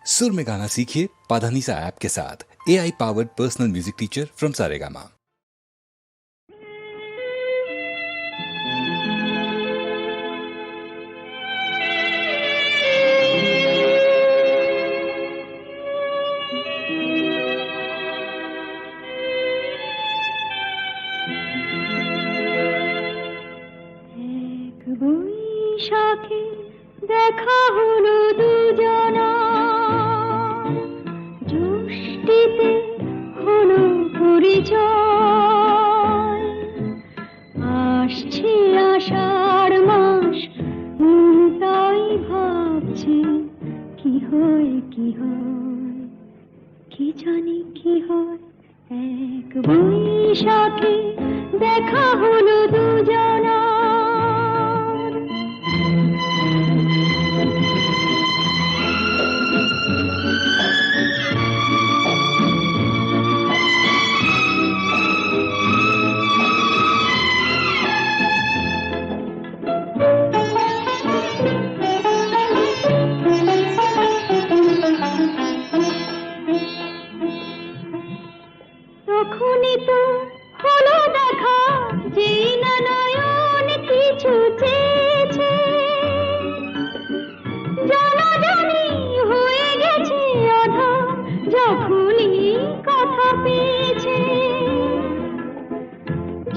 सुर में गाना सीखिए पाधानीसा ऐप के साथ। AI powered personal music teacher from Saregama. বৈশাখে দেখা হলো দুজনা, জ্যৈষ্ঠীতে হলো পরিচয়। আসছে আষাঢ় মাস, তাই ভাবছি কি হয় কি হয়, কি জানি কি হয়। এক বৈশাখে দেখা হলো দুজনা। তখনই তো হলো দেখা, যেই না নয়ন কিছু চেয়েছে, জানাজানি হয়ে গেছে আধা, যখনই কথা পেয়েছে।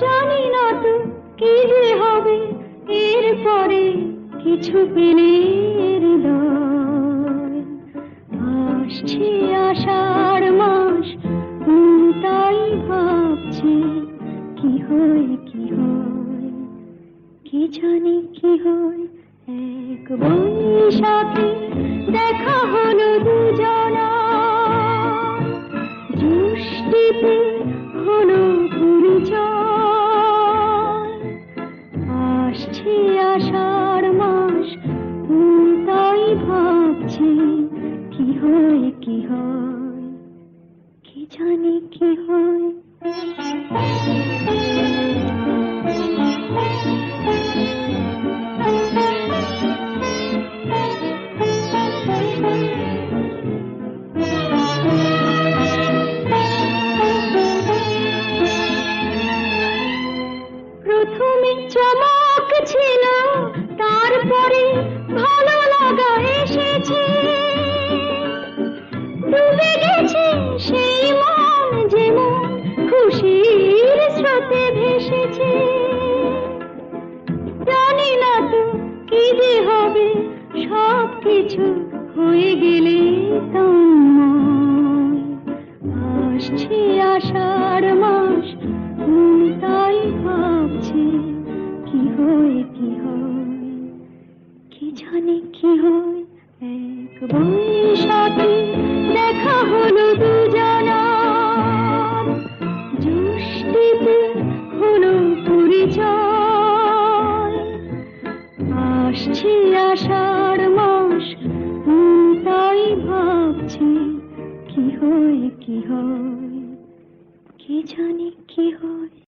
জানি না তো কি যে হবে এরপরে, কিছু পেলে হৃদয়। আসছে আষাঢ় মাস, তাই ভাবছি কি হয় কি হয়, কি জানি কি হয়। এক বৈশাখে দেখা হলো দুজনা, জ্যৈষ্ঠীতে হলো পরিচয়। আসছে আষাঢ় মাস, তাই ভাবছি কি হয় কি হয়, কি জানি কি হয়। প্রথমে চমক ছিল, তারপরে ভালো লাগা এসেছে। ডুবে গেছে সেই মন, যেমন খুশির স্রোতে ভেসেছে। জানি না তো কি যে হবে, সব কিছু হয়ে গেলে তন্ময়। আসছে আষাঢ় মাস, তাই ভাবছি কি হয় কি হয়, কি জানি কি হয়। এক বৈশাখে দেখা হলো দুজনা, জ্যৈষ্ঠীতে হলো পরিচয়। আসছে আষাঢ় মাস, তাই ভাবছি কি হয় কি হয়, কি জানি কি হয়।